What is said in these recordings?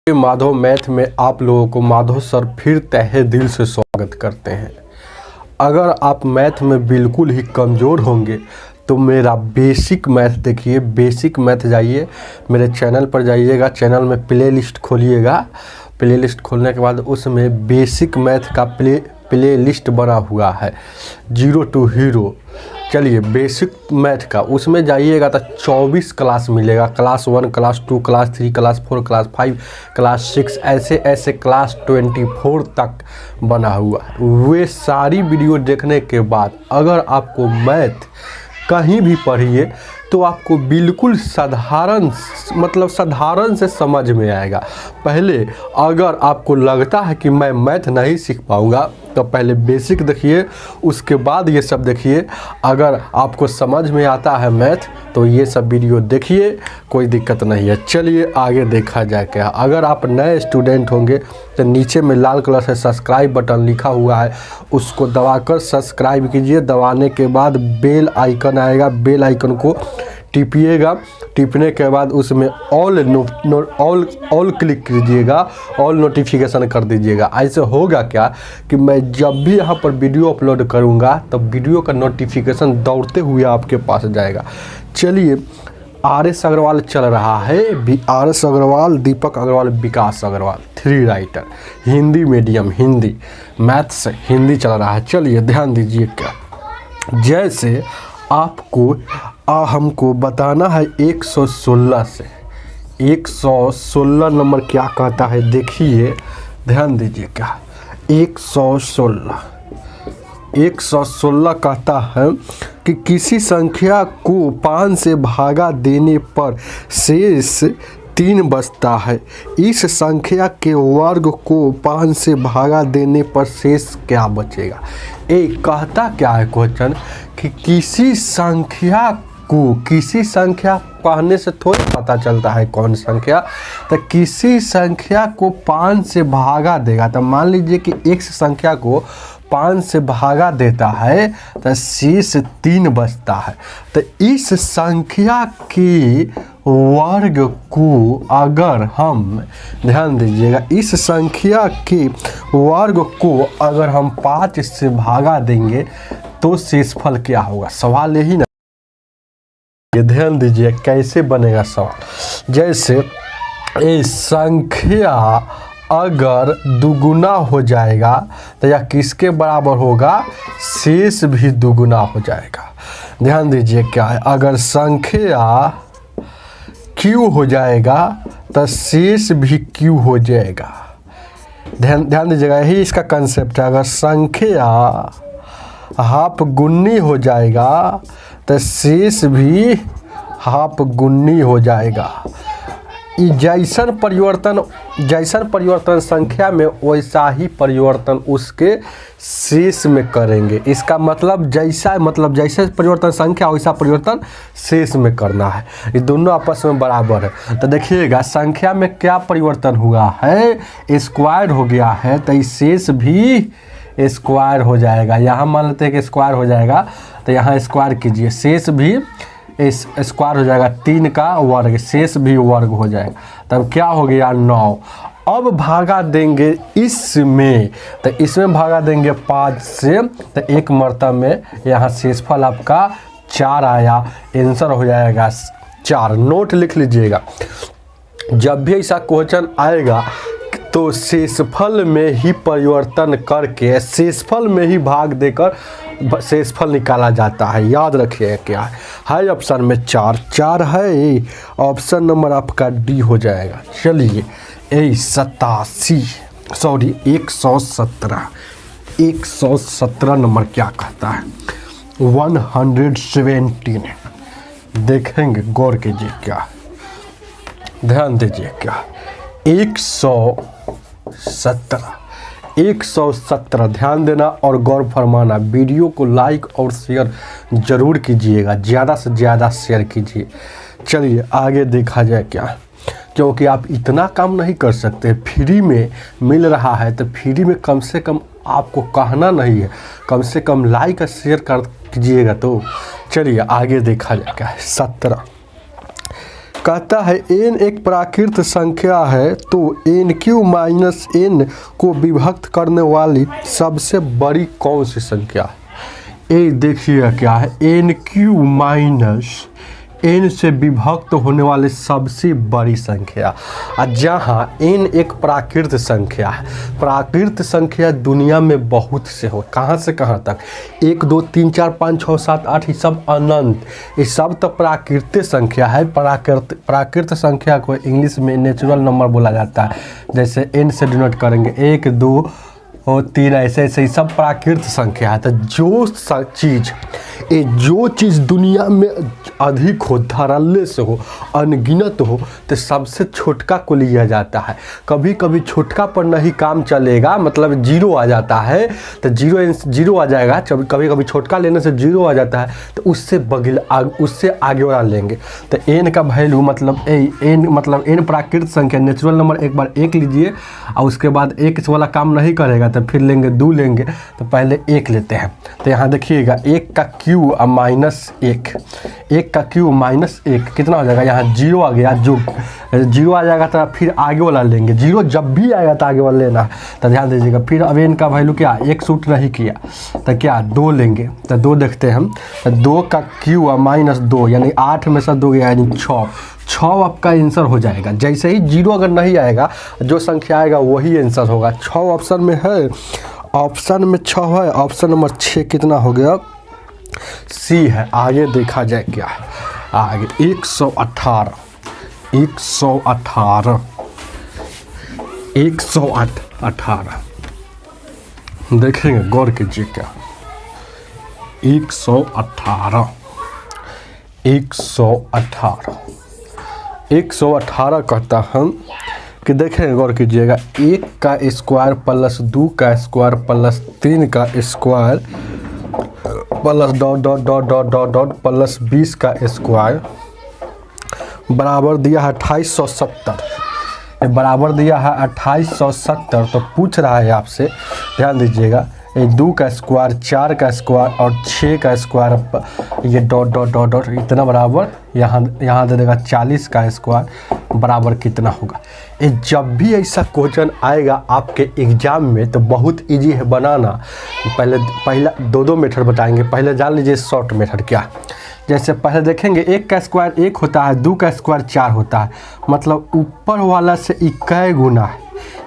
Madhav math में आप लोगों को माधव सर फिर तहे दिल से स्वागत करते हैं। अगर आप मैथ में बिल्कुल ही कमज़ोर होंगे तो मेरा बेसिक मैथ देखिए। बेसिक मैथ जाइए, मेरे चैनल पर जाइएगा, चैनल में प्ले लिस्ट खोलिएगा। प्ले लिस्ट खोलने के बाद उसमें बेसिक मैथ का प्ले लिस्ट बना हुआ है, 0 to हीरो। चलिए बेसिक मैथ का उसमें जाइएगा तो 24 क्लास मिलेगा। Class 1, class 2, class 3, class 4, class 5, class 6, ऐसे क्लास 24 तक बना हुआ है। वे सारी वीडियो देखने के बाद अगर आपको मैथ कहीं भी पढ़िए तो आपको बिल्कुल साधारण से समझ में आएगा। पहले अगर आपको लगता है कि मैं मैथ नहीं सीख पाऊँगा तो पहले बेसिक देखिए, उसके बाद ये सब देखिए। अगर आपको समझ में आता है मैथ तो ये सब वीडियो देखिए, कोई दिक्कत नहीं है। चलिए आगे देखा जाए क्या। अगर आप नए स्टूडेंट होंगे तो नीचे में लाल कलर से सब्सक्राइब बटन लिखा हुआ है, उसको दबाकर सब्सक्राइब कीजिए। दबाने के बाद बेल आइकन आएगा, बेल आइकन को टिपिएगा। टिपने के बाद उसमें ऑल क्लिक कीजिएगा, ऑल नोटिफिकेशन कर दीजिएगा। ऐसे होगा क्या कि मैं जब भी यहाँ पर वीडियो अपलोड करूँगा तो वीडियो का नोटिफिकेशन दौड़ते हुए आपके पास जाएगा। चलिए RS अग्रवाल चल रहा है, RS Agarwal, Deepak Agarwal, Vikas Agarwal, 3 writer, Hindi medium, Hindi math से हिंदी चल रहा है। चलिए ध्यान दीजिए क्या। जैसे आपको हमको बताना है 116 से 116 नंबर क्या कहता है, देखिए ध्यान दीजिए क्या। 116 कहता है कि किसी संख्या को 5 से भागा देने पर शेष 3 बचता है। इस संख्या के वर्ग को 5 से भागा देने पर शेष क्या बचेगा। कहता क्या है क्वेश्चन कि किसी संख्या कहने से थोड़ी पता चलता है कौन संख्या। तो किसी संख्या को 5 से भागा देगा, तो मान लीजिए कि x संख्या को 5 से भागा देता है तो शेष 3 बचता है। तो इस संख्या के वर्ग को अगर हम, ध्यान दीजिएगा, इस संख्या के वर्ग को अगर हम 5 से भागा देंगे तो शेषफल क्या होगा। सवाल यही ना, ये ध्यान दीजिए कैसे बनेगा सवाल। जैसे ये संख्या अगर दुगुना हो जाएगा तो यह किसके बराबर होगा, शेष भी दुगुना हो जाएगा। ध्यान दीजिए क्या है, अगर संख्या q हो जाएगा तो शेष भी q हो जाएगा। ध्यान दीजिएगा, यही इसका कंसेप्ट है। अगर संख्या हाफ गुन्नी हो जाएगा तो शेष भी हाफ गुन्नी हो जाएगा। जैसन परिवर्तन संख्या में वैसा ही परिवर्तन उसके शेष में करेंगे। इसका मतलब जैसे परिवर्तन संख्या वैसा परिवर्तन शेष में करना है। ये दोनों आपस में बराबर है। तो देखिएगा संख्या में क्या परिवर्तन हुआ है, स्क्वायर हो गया है, तो इस शेष भी स्क्वायर हो जाएगा। यहाँ मान लेते हैं कि स्क्वायर हो जाएगा तो यहाँ स्क्वायर कीजिए, शेष भी इस स्क्वायर हो जाएगा, 3 का वर्ग, शेष भी वर्ग हो जाएगा। तब क्या हो गया 9। अब भागा देंगे इसमें, तो इसमें भागा देंगे 5 से, तो एक मर्तबा में यहाँ शेषफल आपका 4 आया, आंसर हो जाएगा 4। नोट लिख लीजिएगा, जब भी ऐसा क्वेश्चन आएगा तो शेषफल में ही परिवर्तन करके शेषफल में ही भाग देकर शेषफल निकाला जाता है। याद रखिए क्या है ऑप्शन में 4 है, ऑप्शन नंबर आपका डी हो जाएगा। चलिए 117 नंबर क्या कहता है, 117 देखेंगे, गौर कीजिए क्या, ध्यान दीजिए क्या। 117 ध्यान देना और गौर फरमाना। वीडियो को लाइक और शेयर ज़रूर कीजिएगा, ज़्यादा से ज़्यादा शेयर कीजिए। चलिए आगे देखा जाए क्या, क्योंकि आप इतना काम नहीं कर सकते, फ्री में मिल रहा है तो फ्री में कम से कम आपको कहना नहीं है, कम से कम लाइक और शेयर कर कीजिएगा। तो चलिए आगे देखा जाए क्या है। कहता है n एक प्राकृत संख्या है तो NQ माइनस n को विभक्त करने वाली सबसे बड़ी कौन सी संख्या है। ये देखिएगा क्या है, NQ माइनस n से विभक्त होने वाली सबसे बड़ी संख्या। और जहाँ n एक प्राकृत संख्या है, प्राकृत संख्या दुनिया में बहुत से हो, कहाँ से कहाँ तक, 1 2 3 4 5 6 7 8 ये सब अनंत, ये सब तो प्राकृतिक संख्या है। प्राकृत संख्या को इंग्लिश में नेचुरल नंबर बोला जाता है। जैसे n से डिनोट करेंगे 1 2 और 3, ऐसे ऐसे सब प्राकृत संख्या है। तो जो चीज़ दुनिया में अधिक हो, धड़ल्ले से हो, अनगिनत हो, तो सबसे छोटका को लिया जाता है। कभी कभी छोटका पर नहीं काम चलेगा, मतलब जीरो आ जाता है तो जीरो आ जाएगा। कभी कभी छोटका लेने से जीरो आ जाता है तो उससे आगे वाला लेंगे। तो n का वैल्यू मतलब n प्राकृत संख्या, नेचुरल नंबर एक बार 1 लीजिए और उसके बाद 1 वाला काम नहीं करेगा तो फिर लेंगे 2 लेंगे, तो पहले 1 लेते हैं। तो यहाँ देखिएगा 1 का क्यू माइनस 1 का क्यू माइनस 1 कितना हो जाएगा, यहाँ 0 आ गया। जो 0 आ जाएगा तो फिर आगे वाला लेंगे, 0 जब भी आएगा तो आगे वाला लेना है। तो ध्यान दीजिएगा। फिर अब इनका वैल्यू क्या, 1 सूट नहीं किया तो क्या 2 लेंगे। तो 2 देखते हैं हम, तो 2 का क्यू माइनस 2 यानी 8 में से 2 गया यानी 6 आपका आंसर हो जाएगा। जैसे ही 0 अगर नहीं आएगा, जो संख्या आएगा वही आंसर होगा। 6 ऑप्शन में है, ऑप्शन में 6 है, ऑप्शन नंबर 6 कितना हो गया, सी है। आगे देखा जाए क्या है, आगे 118 देखेंगे, गौर कीजिए क्या 118 कहता हम कि देखेंगे, गौर कीजिएगा। 1 का स्क्वायर प्लस 2 का स्क्वायर प्लस 3 का स्क्वायर प्लस डॉट प्लस 20 का स्क्वायर बराबर दिया है 2870। बराबर दिया है 2870। तो पूछ रहा है आपसे, ध्यान दीजिएगा, 2 का स्क्वायर, 4 का स्क्वायर और 6 का स्क्वायर, ये डॉट इतना बराबर यहाँ दे देगा 40 का स्क्वायर बराबर कितना होगा। ये जब भी ऐसा क्वेश्चन आएगा आपके एग्जाम में तो बहुत इजी है बनाना। पहला 2 मेथड बताएंगे। पहले जान लीजिए शॉर्ट मेथड क्या। जैसे पहले देखेंगे 1 का स्क्वायर 1 होता है, 2 का स्क्वायर 4 होता है, मतलब ऊपर वाला से इक्कीस गुना है,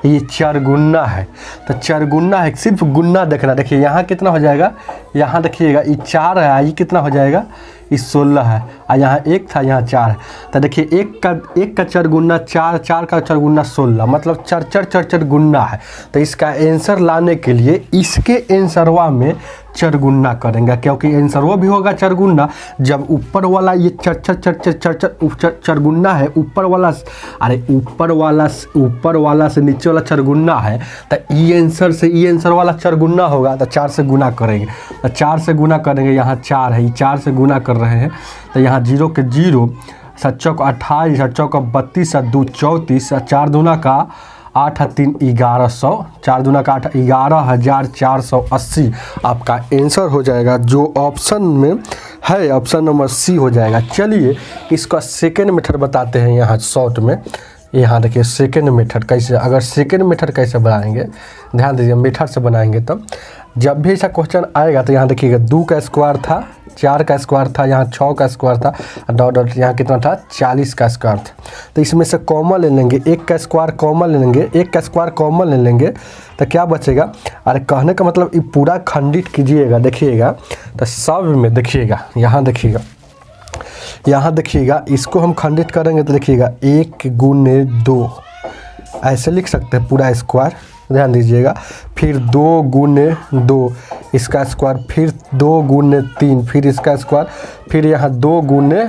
ये 4 गुना है। तो 4 गुना है, सिर्फ गुना देखना। देखिए यहाँ कितना हो जाएगा, यहाँ देखिएगा ये 4 है, ये कितना हो जाएगा, ये 16 है, और यहाँ 1 था, यहाँ 4 है। तो देखिए 1 का 4 गुना 4, 4 का 4 गुना 16, मतलब 4 गुना है। तो इसका आंसर लाने के लिए इसके आंसरवा में 4 गुना करेंगे, क्योंकि आंसरवा भी होगा 4 गुना। जब ऊपर वाला ये 4 गुना है, ऊपर वाला से नीचे वाला 4 गुना है, तो ये आंसर वाला 4 गुना होगा। तो 4 से गुना करेंगे, तो 4 से गुना करेंगे, यहाँ 4 है, 4 से गुना कर रहे हैं। तो यहाँ 0 के 0, 7 चौक 28, 8 चौक 32, 2 34, 4 दूना का 8 3 1100, 4 दूना का 8 11,480 आपका आंसर हो जाएगा, जो ऑप्शन में है, ऑप्शन नंबर सी हो जाएगा। चलिए इसका सेकेंड मेथड बताते हैं यहाँ शॉर्ट में। यहाँ देखिए सेकेंड मेथड कैसे, अगर सेकेंड मेथड कैसे बनाएंगे, ध्यान दीजिए। मेथड से बनाएंगे तब जब भी ऐसा क्वेश्चन आएगा तो यहाँ देखिएगा 2 का स्क्वायर था, 4 का स्क्वायर था, यहाँ 6 का स्क्वायर था, डॉट यहाँ कितना था, 40 का स्क्वायर था। तो इसमें से कॉमन ले लेंगे, 1 का स्क्वायर कॉमन ले लेंगे, 1 का स्क्वायर कॉमन ले लेंगे, तो क्या बचेगा। अरे कहने का मतलब ये पूरा खंडित कीजिएगा, देखिएगा तो सब में देखिएगा, यहाँ देखिएगा, इसको हम खंडित करेंगे तो देखिएगा 1 गुने 2 ऐसे लिख सकते हैं पूरा स्क्वायर, ध्यान दीजिएगा। फिर 2 गुने 2 इसका स्क्वायर, फिर 2 गुने 3, फिर इसका स्क्वायर, फिर यहाँ 2 गुने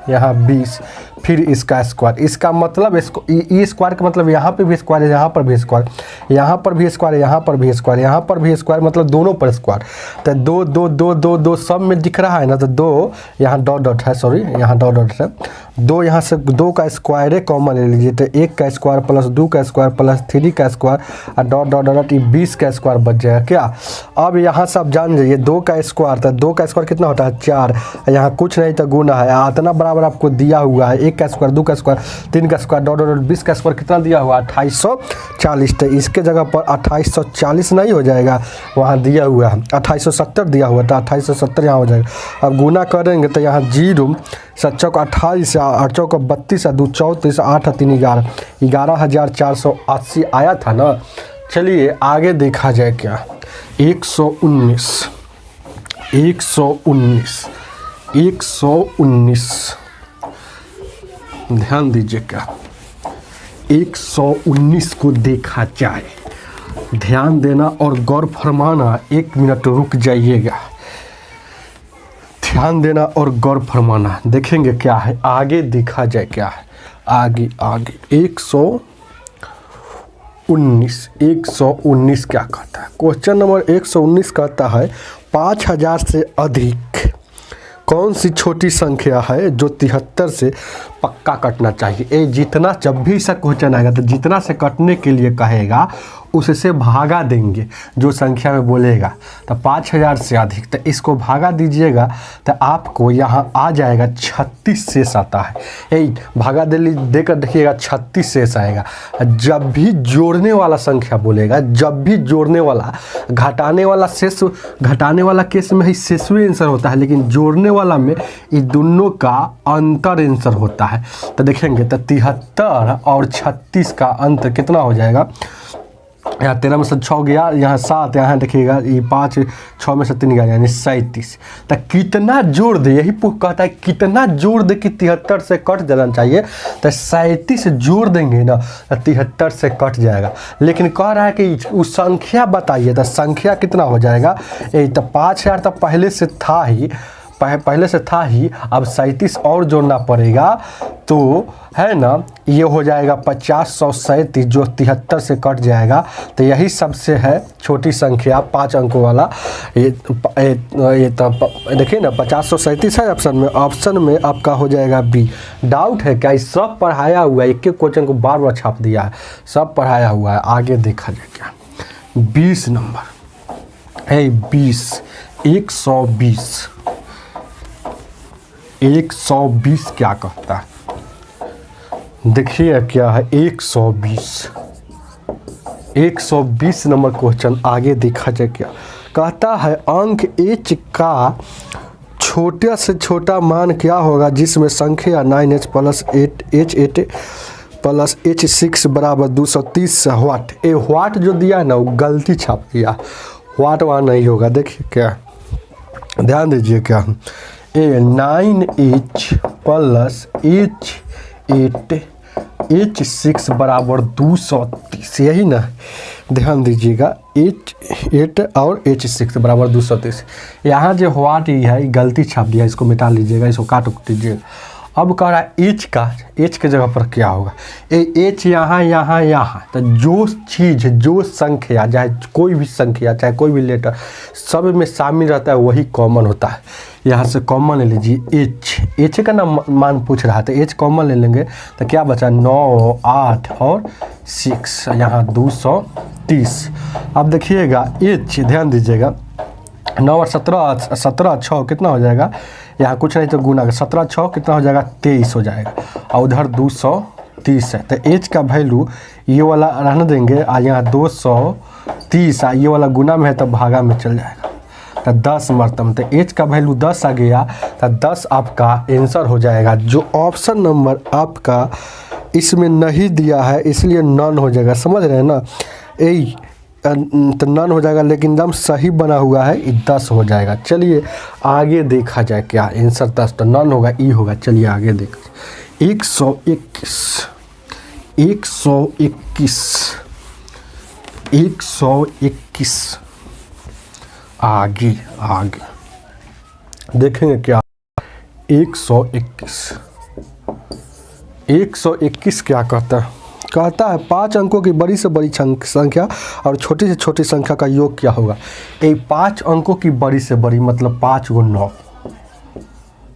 यहाँ 20, फिर इसका स्क्वायर, इसका मतलब इसको ई स्क्वायर का मतलब यहाँ पे भी स्क्वायर है, यहाँ पर भी स्क्वायर, यहाँ पर भी स्क्वायर, यहाँ पर भी स्क्वायर, यहाँ पर भी स्क्वायर, मतलब दोनों पर स्क्वायर। तो दो दो दो दो दो सब में दिख रहा है ना, तो दो यहाँ डॉट डॉट है, सॉरी यहाँ डॉट डॉट है, दो यहाँ से दो का स्क्वायर कॉमन ले लीजिए, तो 1 का स्क्वायर प्लस 2 का स्क्वायर प्लस 3 का स्क्वायर और डॉट डॉट डॉट 20 का स्क्वायर बच जाएगा क्या। अब यहाँ से आप जान जाइए 2 का स्क्वायर, तो 2 का स्क्वायर कितना होता है 4, यहाँ कुछ नहीं तो गुना है, इतना बराबर आपको दिया हुआ है, 1 का स्क्वायर 2 का स्क्वायर 3 का स्क्वायर डॉट डॉट 20 का स्क्वायर कितना दिया हुआ है 2840। तो इसके जगह पर 2840 नहीं हो जाएगा, वहाँ दिया हुआ है 2870 दिया हुआ, तो 2870 यहाँ हो जाएगा। अब गुना करेंगे तो यहाँ 0 7 चौक 28 8 चौक 32 2 34 8 3 11 11,480 आया था ना। चलिए आगे देखा जाए क्या। 119 ध्यान दीजिए क्या, 119 को देखा जाए, ध्यान देना और गौर फरमाना। 1 मिनट रुक जाइएगा, ध्यान देना और गौर फरमाना। देखेंगे क्या है आगे, देखा जाए क्या है आगे। 119 क्या कहता है, क्वेश्चन नंबर 119 कहता है 5000 से अधिक कौन सी छोटी संख्या है जो 73 से पक्का कटना चाहिए। ये जितना, जब भी इसका क्वेश्चन आएगा तो जितना से कटने के लिए कहेगा उससे भागा देंगे जो संख्या में बोलेगा। तो 5000 से अधिक, तो इसको भागा दीजिएगा तो आपको यहाँ आ जाएगा 36 शेष आता है। यही भागा देकर देखिएगा 36 शेष आएगा। जब भी जोड़ने वाला संख्या बोलेगा, जब भी जोड़ने वाला, घटाने वाला शेष, घटाने वाला केस में ही शेषवी आंसर होता है, लेकिन जोड़ने वाला में ये दोनों का अंतर आंसर होता है। तो देखेंगे तो 73 और 36 का अंतर कितना हो जाएगा, यहाँ 13 में से 6 गया, यहाँ 7, यहाँ देखिएगा ये 5 6 में से 3 गया यानी 37। तो कितना जोड़ दे, यही कहता है कितना जोड़ दे कि 73 से कट जाना चाहिए। तो 37 जोड़ देंगे ना तो 73 से कट जाएगा। लेकिन कह रहा है कि उस संख्या बताइए, तो संख्या कितना हो जाएगा। यही तो 5000 तो पहले से था ही, अब 37 और जोड़ना पड़ेगा, तो है ना ये हो जाएगा 50 137 जो 73 से कट जाएगा। तो यही सबसे है छोटी संख्या 5 अंकों वाला। ये तो देखिए ना 50 137 है ऑप्शन में आपका हो जाएगा बी। डाउट है क्या, सब पढ़ाया हुआ है, एक एक क्वेश्चन को बार बार छाप दिया है, सब पढ़ाया हुआ है। आगे देखा जाए क्या, 20 नंबर है 20 120 क्या कहता है, देखिए क्या है 120 नंबर क्वेश्चन। आगे देखा जाए क्या कहता है, अंक h का छोटा से छोटा मान क्या होगा जिसमें संख्या 9h plus 8h8 plus h6 बराबर 230 वाट। ये वाट जो दिया है ना वो गलती छाप दिया, वाट वहाँ नहीं होगा। देखिए क्या, ध्यान दीजिए क्या, 9h प्लस h8 h6 बराबर 230, यही ना, ध्यान दीजिएगा h8 और h6 बराबर 230। यहाँ जो वाट ही है गलती छाप दिया, इसको मिटा लीजिएगा, इसको काट दीजिएगा। अब कह रहा है h के जगह पर क्या होगा, h यहाँ, तो जो चीज़, जो संख्या, चाहे कोई भी संख्या, चाहे कोई भी लेटर, सब में शामिल रहता है वही कॉमन होता है। यहाँ से कॉमन ले लीजिए h का ना मान पूछ रहा था, h कॉमन ले लेंगे तो क्या बचा 9 8 और 6, यहाँ 230। अब देखिएगा h, ध्यान दीजिएगा 9 और 17 6 कितना हो जाएगा, यहाँ कुछ नहीं तो गुना 17 6 कितना हो जाएगा 23 हो जाएगा, और उधर 230 है। तो h का वैल्यू ये वाला रहने देंगे, और यहाँ 230 ये वाला गुना में है तो भागा में चल जाएगा, तो 10 मरतब। तो h का वैल्यू 10 आ गया, तो 10 आपका आंसर हो जाएगा। जो ऑप्शन नंबर आपका इसमें नहीं दिया है इसलिए नन हो जाएगा, समझ रहे हैं ना, तो नन हो जाएगा, लेकिन एकदम सही बना हुआ है 10 हो जाएगा। चलिए आगे देखा जाए क्या, आंसर 10 तो नन होगा, ई होगा। चलिए आगे देखा, 121 आगे देखेंगे क्या, 121 121 क्या कहता है? कहता है 5 अंकों की बड़ी से बड़ी संख्या और छोटी से छोटी संख्या का योग क्या होगा। ये 5 अंकों की बड़ी से बड़ी मतलब 5 × 9,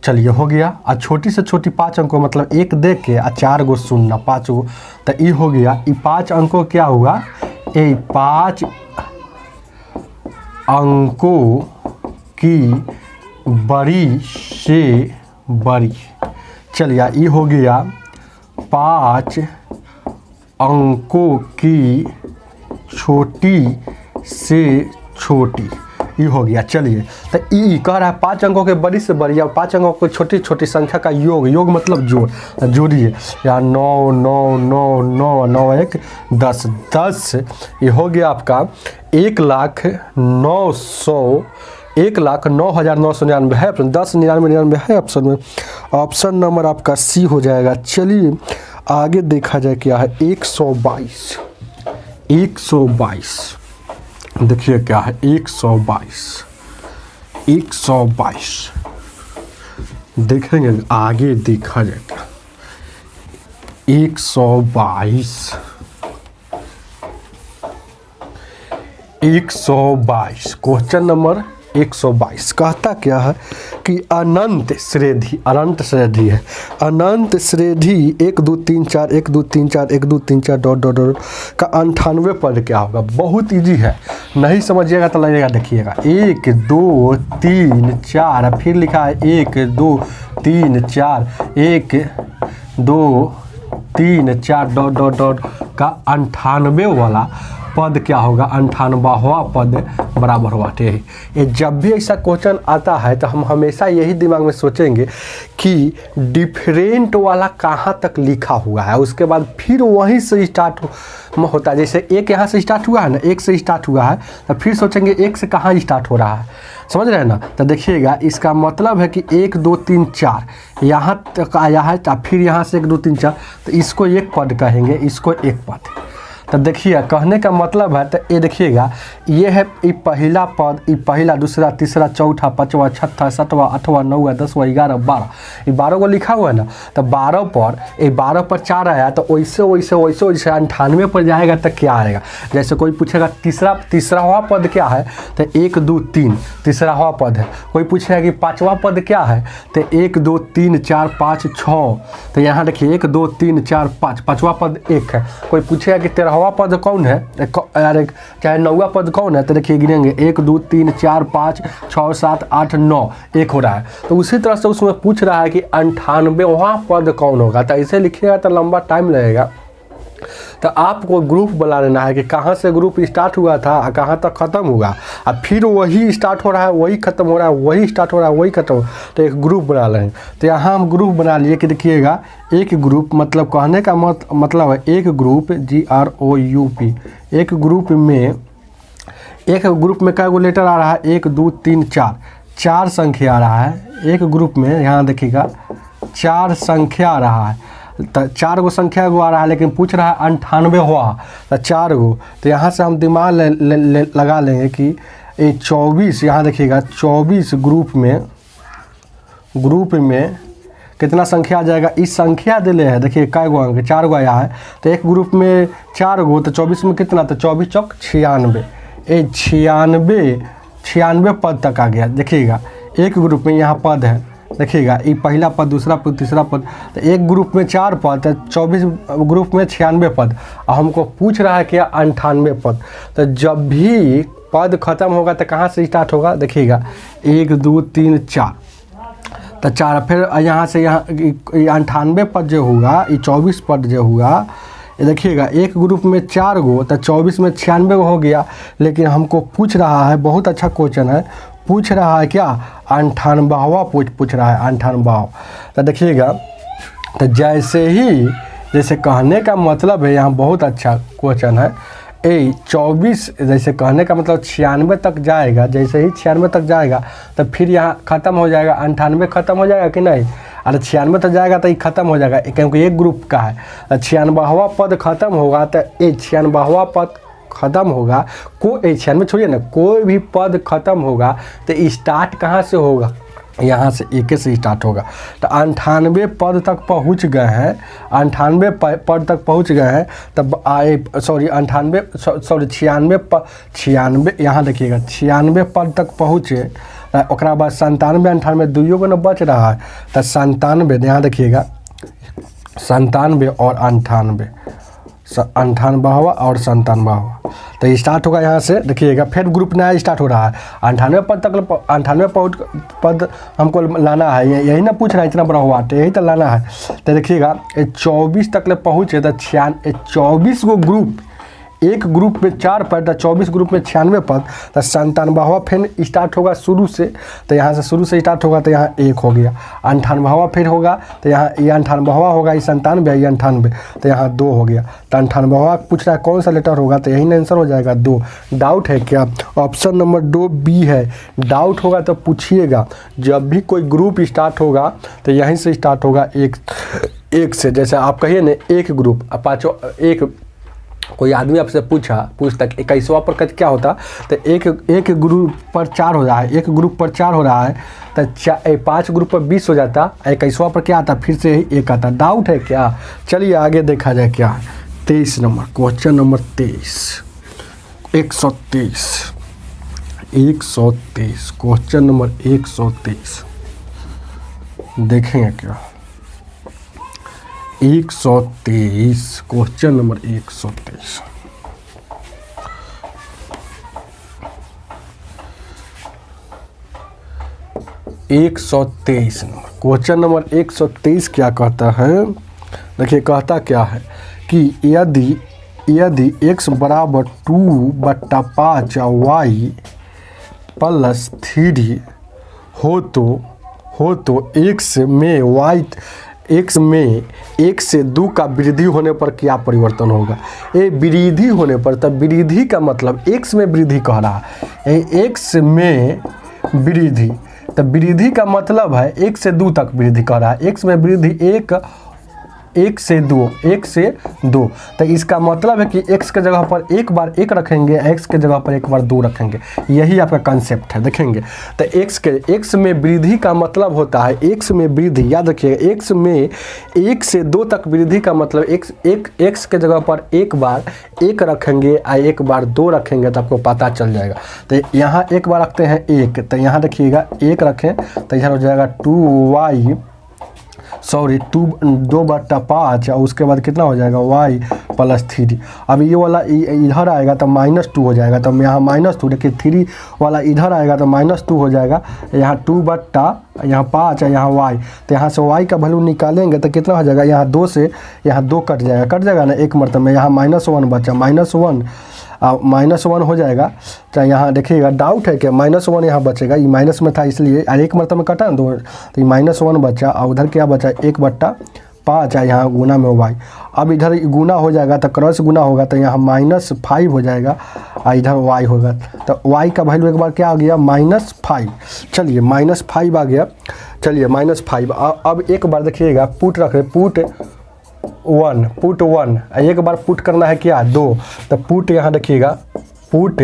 चलिए हो गया। और छोटी से छोटी 5 अंकों मतलब 1 दे के और 4 गो 0 5 गो, तो ये हो गया। ये 5 अंकों क्या हुआ, ये 5 अंकों की बड़ी से बड़ी, चलिए ये हो गया 5 अंकों की छोटी से छोटी, ये हो गया। चलिए तो ई कह रहा है 5 अंकों के बड़ी से बड़ी और 5 अंकों की छोटी छोटी संख्या का योग, योग मतलब जोड़, जोड़िए यहाँ 9 9 9 9 9 1 10 10, ये हो गया आपका 1,09,999 है ऑप्शन, 10 99 99 है ऑप्शन में। ऑप्शन नंबर आपका सी हो जाएगा। चलिए आगे देखा जाए क्या है। 122 देखिए क्या है 122 देखेंगे आगे देखा जाएगा। 122 क्वेश्चन नंबर 122 कहता क्या है कि अनंत श्रेणी है। अनंत श्रेणी 1 2 3 4 1 2 3 4 1 2 3 4 डॉट डॉट डॉट का 98 पद क्या होगा। बहुत इजी है, नहीं समझिएगा तो लगेगा, देखिएगा 1 2 3 4 फिर लिखा है 1 2 3 4 1 2 3 4 डॉट डॉट डॉट का 98 वाला पद क्या होगा, 98वां पद बराबर हुआ। ये जब भी ऐसा क्वेश्चन आता है तो हम हमेशा यही दिमाग में सोचेंगे कि डिफरेंट वाला कहाँ तक लिखा हुआ है, उसके बाद फिर वहीं से स्टार्ट होता है। जैसे एक यहाँ से स्टार्ट हुआ है ना, 1 से स्टार्ट हुआ है तो फिर सोचेंगे 1 से कहाँ स्टार्ट हो रहा है, समझ रहे हैं ना। तो देखिएगा इसका मतलब है कि 1 2 3 4 यहाँ तक आया है, तो फिर यहाँ से 1 2 3 4, तो इसको एक पद कहेंगे, इसको एक पद। तो देखिए कहने का मतलब है, तो ये देखिएगा ये है ये पहला पद, ये पहला दूसरा तीसरा चौथा पाँचवा छठा सातवां आठवां नौवां 10वां 11 12, ये 12 को लिखा हुआ है ना। तो 12 पर ये 12 पर 4 आया, तो वैसे 98 पर जाएगा तो क्या आएगा। जैसे कोई पूछेगा तीसरावां पद क्या है, तो 1 2 3 तीसरावां पद है। कोई पूछेगा कि 5वां पद क्या है, तो 1 2 3 4 5 6, तो यहाँ देखिए 1 2 3 4 5, 5वां पद 1 है। कोई पूछेगा कि 13वां पद कौन है, अरे चाहे 9वां पद कौन है, तो देखिए गिनेंगे 1 2 3 4 5 6 7 8 9, 1 हो रहा है। तो उसी तरह से उसमें पूछ रहा है कि 98वां पद कौन होगा, तो ऐसे लिखिएगा तो लंबा टाइम लगेगा। तो आपको ग्रुप बना लेना है कि कहाँ से ग्रुप स्टार्ट हुआ था और कहाँ तक ख़त्म हुआ, और फिर वही स्टार्ट हो रहा है वही ख़त्म हो रहा है, वही स्टार्ट हो रहा है वही ख़त्म हो, तो एक ग्रुप बना लेंगे। तो यहाँ हम ग्रुप बना लिए कि देखिएगा एक ग्रुप मतलब कहने का मतलब है एक ग्रुप GROUP, एक ग्रुप में क्या लेटर आ रहा है 1 2 3 4, 4 संख्या आ रहा है एक ग्रुप में। यहाँ देखिएगा 4 संख्या आ रहा है, तो 4 गो संख्या आ रहा है, लेकिन पूछ रहा है 98 हुआ, तो 4 गो। तो यहाँ से हम दिमाग लगा लेंगे कि ये 24, यहाँ देखिएगा 24 ग्रुप में कितना संख्या आ जाएगा, इस संख्या दिले है देखिए कै गो अंक 4 गो आया है, तो एक ग्रुप में 4 गो, तो 24 में कितना, तो 24 चौक 96, ये 96 पद तक आ गया। देखिएगा एक ग्रुप में यहाँ पद है, देखिएगा ये पहला पद दूसरा पद तीसरा पद, तो एक ग्रुप में 4 पद, तो 24 ग्रुप में 96 पद, और हमको पूछ रहा है क्या 98 पद। तो जब भी पद खत्म होगा तो कहाँ से स्टार्ट होगा, देखिएगा 1 2 3 4, तो 4 फिर यहाँ से यहाँ 98 पद जो होगा, ये 24 पद जो होगा, ये देखिएगा एक ग्रुप में 4 गो, तो 24 में 96 गो हो गया। लेकिन हमको पूछ रहा है, बहुत अच्छा क्वेश्चन है, पूछ रहा है क्या 98वां पूछ रहा है 98वां। तो देखिएगा तो जैसे कहने का मतलब है, यहाँ बहुत अच्छा क्वेश्चन है। 24 जैसे कहने का मतलब 96 तक जाएगा, जैसे ही 96 तक जाएगा तो फिर यहाँ ख़त्म हो जाएगा, 98 ख़त्म हो जाएगा कि नहीं। अरे 96 तक जाएगा तो ये ख़त्म हो जाएगा, क्योंकि एक ग्रुप का है। 96वां पद ख़त्म होगा तो ये 96वां पद ख़त्म होगा, 96 छोड़िए ना, कोई भी पद ख़त्म होगा तो स्टार्ट कहाँ से होगा, यहाँ से एक से स्टार्ट होगा। तो 98 पद तक पहुँच गए हैं, 98 पद तक पहुँच गए हैं, तब आए 96 यहाँ देखिएगा 96 पद तक पहुँचे, ओकरा बाद 97 98 दुइयों को न बच रहा है, तो 97 यहाँ देखिएगा 97 और 98 98वां और 97वां, तो स्टार्ट होगा यहाँ से देखिएगा। फिर ग्रुप नया स्टार्ट हो रहा है, 98 पद तक 98 पद हमको लाना है, यही ना पूछ रहा है इतना बड़ा हुआ, तो यही तो लाना है। तो देखिएगा 24 तक पहुँचे तो 24 गो ग्रुप, एक ग्रुप में 4 पद, 24 ग्रुप में 96 पद, तो 97वां फिर स्टार्ट होगा शुरू से, तो यहाँ से शुरू से स्टार्ट होगा तो यहाँ 1 हो गया। 98वां फिर होगा तो यहाँ ये 98वां होगा, ये 97 ये 98, तो यहाँ 2 हो गया। तो 98वां पूछ रहा है कौन सा लेटर होगा, तो यही ना आंसर हो जाएगा 2। डाउट है क्या? ऑप्शन नंबर 2 बी है। डाउट होगा तो पूछिएगा, जब भी कोई ग्रुप स्टार्ट होगा तो यहीं से स्टार्ट होगा, एक से। जैसे आप कहिए ना एक ग्रुप, पाँचों एक कोई आदमी आपसे पूछता कि 21वां पर क्या होता, तो एक ग्रुप पर 4 हो रहा है, एक ग्रुप पर 4 हो रहा है, तो 5 ग्रुप पर 20 हो जाता, 21वां पर क्या आता, फिर से ही 1 आता। डाउट है क्या? चलिए आगे देखा जाए क्या है। 23 number question number 23 123 question number 123 देखेंगे क्या। 123 question number 123 123 number question number 123 क्या कहता है? देखिए कहता क्या है कि यदि x बराबर 2/5 y प्लस 3 हो तो x में 1 से 2 का वृद्धि होने पर क्या परिवर्तन होगा? ये वृद्धि होने पर, तब वृद्धि का मतलब x में वृद्धि कह रहा है, x में वृद्धि, तब वृद्धि का मतलब है 1 से 2 तक वृद्धि कर रहा है। x में वृद्धि 1 से 2, तो इसका मतलब है कि x के जगह पर एक बार 1 रखेंगे, x के जगह पर एक बार 2 रखेंगे, यही आपका कंसेप्ट है। देखेंगे तो x में वृद्धि का मतलब होता है, x में वृद्धि याद रखिएगा, x में 1 से 2 तक वृद्धि का मतलब x के जगह पर एक बार 1 रखेंगे और एक बार 2 रखेंगे, तो आपको पता चल जाएगा। तो यहाँ एक बार रखते हैं 1, तो यहाँ देखिएगा 1 रखें तो इधर हो जाएगा 2/5 और उसके बाद कितना हो जाएगा y प्लस 3। अब ये वाला इधर आएगा तो -2 हो जाएगा, तो यहाँ -2, देखिए 3 वाला इधर आएगा तो -2 हो जाएगा, यहाँ 2/5 है यहाँ y, तो यहाँ से y का वैल्यू निकालेंगे तो कितना हो जाएगा, यहाँ 2 से यहाँ 2 कट जाएगा ना एक मरतबे में, यहाँ -1 बचा, -1 हो जाएगा। तो यहाँ देखिएगा डाउट है कि -1 यहाँ बचेगा, ये माइनस में था इसलिए, और एक मरतबे में कटा ना 2, तो ये -1 बचा और उधर क्या बचा 1/5 है, यहाँ गुना में y। अब इधर गुना हो जाएगा तो क्रॉस गुना होगा, तो यहाँ -5 हो जाएगा और इधर y होगा, तो y का वैल्यू एक बार क्या आ गया -5। चलिए -5 आ गया, चलिए -5। अब एक बार देखिएगा पुट रख रहे, पुट 1 एक बार पुट करना है क्या 2, तो पुट यहाँ देखिएगा पुट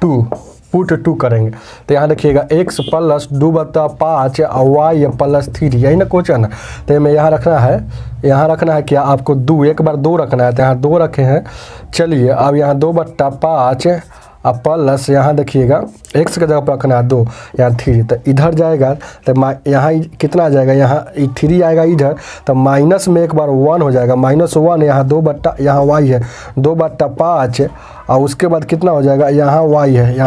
2 करेंगे, तो यहाँ देखिएगा x प्लस 2/5 और y प्लस 3, यही ना क्वेश्चन है। तो मैं यहाँ रखना है क्या आपको 2, एक बार 2 रखना है, तो यहाँ 2 रखे हैं। चलिए अब यहाँ 2/5 अब प्लस यहाँ देखिएगा x के जगह पर रखना है 2, यहाँ 3, तो इधर जाएगा तो यहाँ कितना आ जाएगा, यहाँ 3 आएगा इधर, तो माइनस में एक बार 1 हो जाएगा, -1 यहाँ यहाँ y है 2/5 और उसके बाद कितना हो जाएगा, यहाँ y है।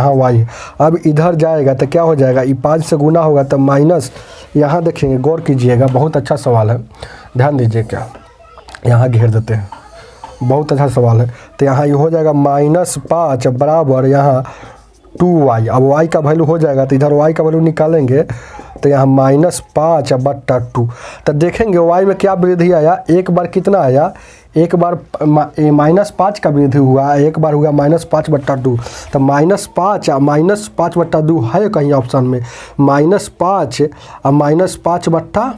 अब इधर जाएगा तो क्या हो जाएगा, ये 5 से गुना होगा तो माइनस, यहाँ देखेंगे गौर कीजिएगा, बहुत अच्छा सवाल है, ध्यान दीजिए, क्या यहाँ घेर देते हैं, बहुत अच्छा सवाल है। तो यहाँ ये हो जाएगा -5 बराबर यहाँ 2y, अब y का वैल्यू हो जाएगा तो इधर y का वैल्यू निकालेंगे तो यहाँ -5/2, तो देखेंगे y में क्या वृद्धि आया, एक बार कितना आया, एक बार -5 का वृद्धि हुआ, एक बार हुआ -5/2, तो -5/2 है कहीं ऑप्शन में, -5 और -5/2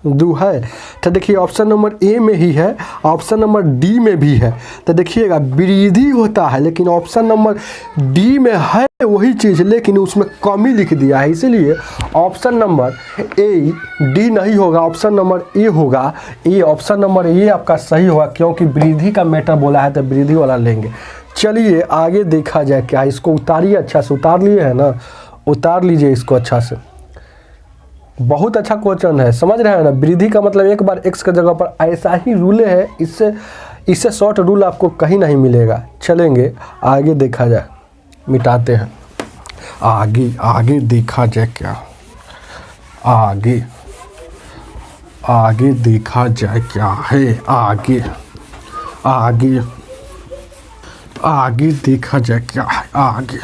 2 है। तो देखिए ऑप्शन नंबर ए में ही है, ऑप्शन नंबर डी में भी है। तो देखिएगा वृद्धि होता है, लेकिन ऑप्शन नंबर डी में है वही चीज़, लेकिन उसमें कमी लिख दिया है, इसीलिए ऑप्शन नंबर ए डी नहीं होगा, ऑप्शन नंबर ए होगा। ए ऑप्शन नंबर ए आपका सही होगा, क्योंकि वृद्धि का मैटर बोला है तो वृद्धि वाला लेंगे। चलिए आगे देखा जाए क्या है। इसको उतारिए, अच्छा से उतार लिए है ना, उतार लीजिए इसको अच्छा से। बहुत अच्छा क्वेश्चन है, समझ रहे हैं ना। वृद्धि का मतलब एक बार x की जगह पर ऐसा ही रूल है, इससे शॉर्ट रूल आपको कहीं नहीं मिलेगा। चलेंगे आगे देखा जाए, मिटाते हैं। आगे देखा जाए क्या, आगे देखा जाए क्या है। आगे देखा जाए क्या है। आगे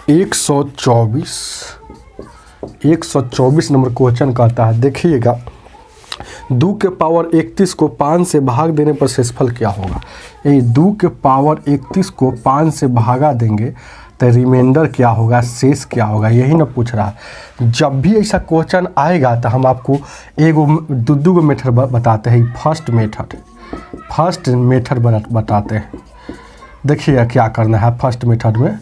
124 नंबर क्वेश्चन कहता है, देखिएगा 2 के पावर 31 को 5 से भाग देने पर शेषफल क्या होगा। ये 2 के पावर 31 को 5 से भागा देंगे तो रिमाइंडर क्या होगा, शेष क्या होगा, यही ना पूछ रहा है। जब भी ऐसा क्वेश्चन आएगा तो हम आपको एगो दो मेथड बताते हैं। फर्स्ट मेथड बताते हैं। देखिएगा क्या करना है फर्स्ट मेथड में,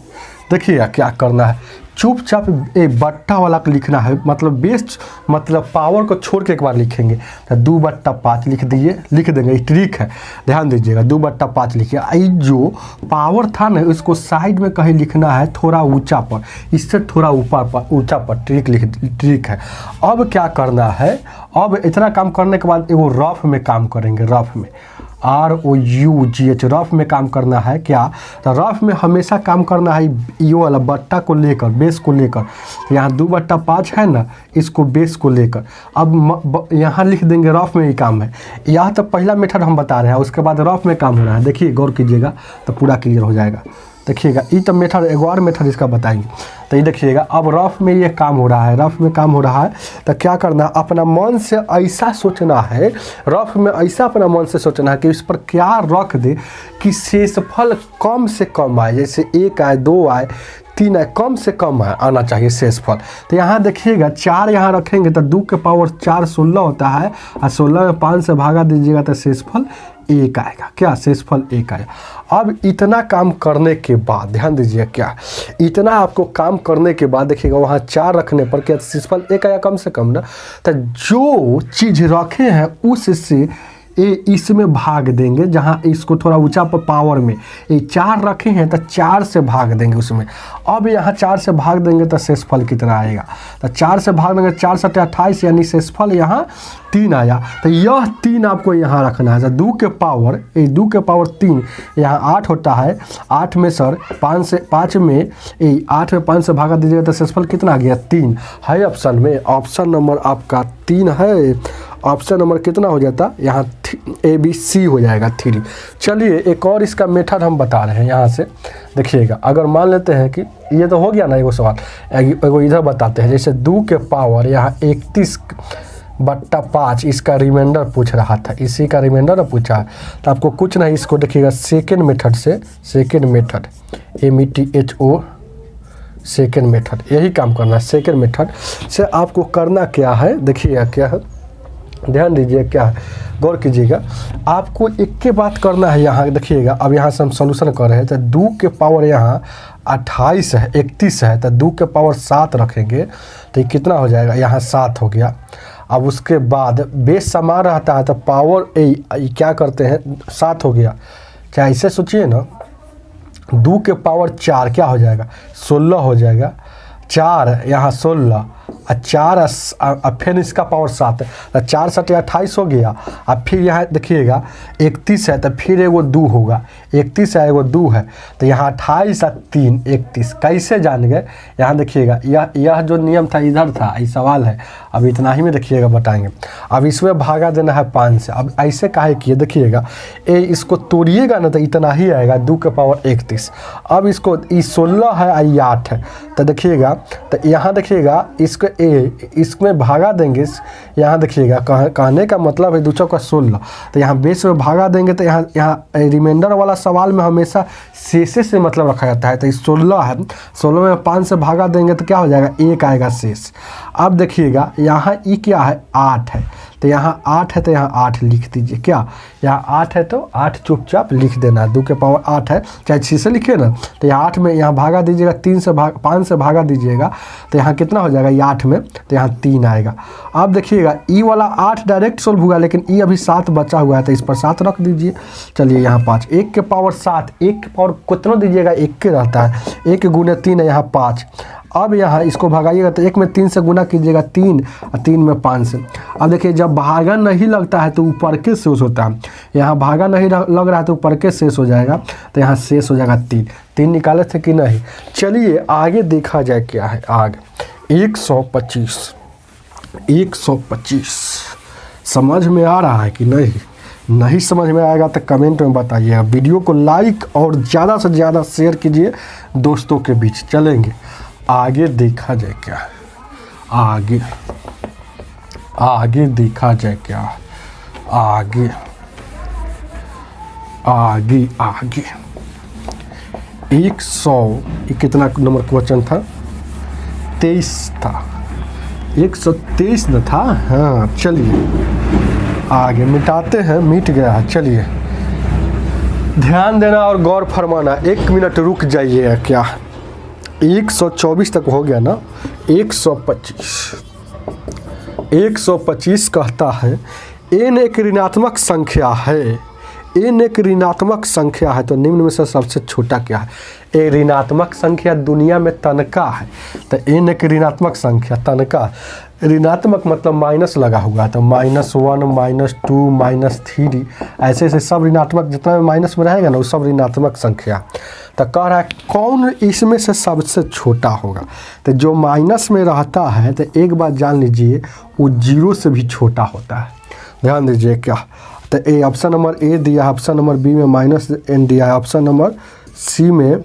देखिएगा क्या करना है। चुपचाप एक बट्टा वाला को लिखना है, मतलब बेस मतलब पावर को छोड़ के एक बार लिखेंगे तो 2/5 लिख देंगे। ट्रिक है, ध्यान दीजिएगा। 2/5 लिखिए। ये जो पावर था ना इसको साइड में कहीं लिखना है, थोड़ा ऊंचा पर, इससे थोड़ा ऊंचा पर। ट्रिक है। अब क्या करना है, अब इतना काम करने के बाद एगो रफ में काम करेंगे। रफ में ROUGH रफ में काम करना है। क्या तो रफ में हमेशा काम करना है ये वाला बट्टा को लेकर, बेस को लेकर। यहाँ 2/5 है ना, इसको बेस को लेकर अब यहाँ लिख देंगे। रफ में ही काम है। यहाँ तो पहला मेथड हम बता रहे हैं, उसके बाद रफ में काम हो रहा है। देखिए गौर कीजिएगा तो पूरा क्लियर हो जाएगा। देखिएगा ये तो मेथड, एक और मेथड इसका बताएंगे। तो ये देखिएगा अब रफ में ये काम हो रहा है, रफ में काम हो रहा है। तो क्या करना है, अपना मन से ऐसा सोचना है, रफ में ऐसा अपना मन से सोचना है कि इस पर क्या रख दे कि शेषफल कम से कम आए। जैसे 1 आए, 2 आए, 3 आए, कम से कम आना चाहिए शेषफल। तो यहाँ देखिएगा 4 यहाँ रखेंगे तो 2 के पावर 4 16 होता है, और 16 में 5 से भागा दीजिएगा तो शेषफल 1 आएगा। क्या शेषफल 1 आएगा। अब इतना काम करने के बाद ध्यान दीजिए, क्या इतना आपको काम करने के बाद देखिएगा वहाँ 4 रखने पर क्या शेषफल 1 आया कम से कम ना। तो जो चीज़ रखे हैं उससे इसमें भाग देंगे, जहाँ इसको थोड़ा ऊंचा पर पावर में ये 4 रखे हैं तो 4 से भाग देंगे उसमें। अब यहाँ 4 से भाग देंगे तो शेषफल कितना आएगा, तो 4 से भाग देंगे, 4 7 28, यानी शेषफल यहाँ 3 आया। तो यह 3 आपको यहाँ रखना है। 2 के पावर 3 यहाँ 8 होता है। 8 में सर 5 में 8 में 5 से भागा दीजिएगा तो शेषफल कितना आ गया, 3 है ऑप्शन में। ऑप्शन नंबर आपका 3 है। ऑप्शन नंबर कितना हो जाता, यहाँ ABC हो जाएगा 3। चलिए एक और इसका मेथड हम बता रहे हैं यहाँ से। देखिएगा अगर मान लेते हैं कि ये तो हो गया ना एगो सवाल, एगो इधर बताते हैं। जैसे 2 के पावर यहाँ 31/5 इसका रिमाइंडर पूछ रहा था, इसी का रिमाइंडर पूछा है। तो आपको कुछ नहीं, इसको देखिएगा सेकेंड मेथड से, second method METHO second method, यही काम करना है। सेकेंड मेथड से आपको करना क्या है, देखिएगा क्या है, ध्यान दीजिए क्या है, गौर कीजिएगा। आपको एक के बात करना है। यहाँ देखिएगा अब यहाँ से हम सॉल्यूशन कर रहे हैं। तो 2 के पावर यहाँ 28 है, 31 है, तो 2 के पावर 7 रखेंगे तो ये कितना हो जाएगा, यहाँ 7 हो गया। अब उसके बाद बेस समान रहता है तो पावर क्या करते हैं, 7 हो गया। क्या ऐसे सोचिए ना, 2 के पावर 4 क्या हो जाएगा, 16 हो जाएगा। 4 यहाँ 16 और 4 फिर इसका पावर 7 है, 4 7 28 हो गया। अब फिर यहाँ देखिएगा 31 है तो फिर एगो 2 होगा, 31 है एगो 2 है, तो यहाँ 28 और 3 31। कैसे जान गए, यहाँ देखिएगा यह जो नियम था इधर था, ये सवाल है। अब इतना ही में देखिएगा बताएंगे। अब इसमें भागा देना है 5 से। अब ऐसे काहे किए, देखिएगा इसको तोड़िएगा ना तो इतना ही आएगा, 2 के पावर 31। अब इसको 16 है और 8 है, तो देखिएगा तो यहाँ देखिएगा इसको ए, इसमें भागा देंगे, यहाँ देखिएगा कहने का मतलब है 2 चौका 16, तो यहाँ बेस में भागा देंगे तो यहाँ रिमाइंडर वाला सवाल में हमेशा शेषे से मतलब रखा जाता है। तो इस 16 है, 16 में 5 से भागा देंगे तो क्या हो जाएगा, 1 आएगा शेष। अब देखिएगा यहाँ ई क्या है, 8 है, तो यहाँ 8 है तो यहाँ 8 लिख दीजिए। क्या यहाँ 8 है तो 8 चुपचाप लिख देना, 2 के पावर 8 है, चाहे 6 से लिखिए ना, तो यहाँ 8 में यहाँ भागा दीजिएगा, 5 से भागा दीजिएगा तो यहाँ कितना हो जाएगा, ये 8 में तो यहाँ 3 आएगा। अब देखिएगा ई वाला 8 डायरेक्ट सोल्व हुआ, लेकिन ई अभी 7 बचा हुआ है तो इस पर 7 रख दीजिए। चलिए यहाँ 5, 1 के पावर 7, 1 के पावर कितना दीजिएगा, 1 के रहता है, 1 गुने 3 है यहाँ 5। अब यहाँ इसको भगाइएगा तो 1 में 3 से गुना कीजिएगा 3 और 3 में 5 से। अब देखिए जब भागा नहीं लगता है तो ऊपर के शेष होता है, यहाँ भागा नहीं लग रहा है तो ऊपर के शेष हो जाएगा, तो यहाँ शेष हो जाएगा 3 निकाले थे कि नहीं। चलिए आगे देखा जाए क्या है आगे। 125 समझ में आ रहा है कि नहीं समझ में आएगा तो कमेंट में बताइएगा। वीडियो को लाइक और ज़्यादा से ज़्यादा शेयर कीजिए दोस्तों के बीच। चलेंगे आगे देखा जाए क्या, आगे देखा जाए क्या, आगे 100 कितना नंबर क्वेश्चन था, 23 था, 123 न था। हाँ चलिए आगे मिटाते हैं, मिट गया है। चलिए ध्यान देना और गौर फरमाना, 1 मिनट रुक जाइए। क्या 124 तक हो गया ना। 125 कहता है n एक ऋणात्मक संख्या है, n एक ऋणात्मक संख्या है तो निम्न में से सबसे छोटा क्या है। ए ऋणात्मक संख्या दुनिया में तनका है, तो n एक ऋणात्मक संख्या तनका, ऋणात्मक मतलब माइनस लगा हुआ, तो -1 -2 -3 ऐसे ऐसे सब ऋणात्मक, जितना भी माइनस में रहेगा ना वो सब ऋणात्मक संख्या। तो कह रहा है कौन इसमें से सबसे छोटा होगा। तो जो माइनस में रहता है तो एक बात जान लीजिए वो 0 से भी छोटा होता है। ध्यान दीजिए क्या, तो ए ऑप्शन नंबर ए दिया है, ऑप्शन नंबर बी में -n दिया है, ऑप्शन नंबर सी में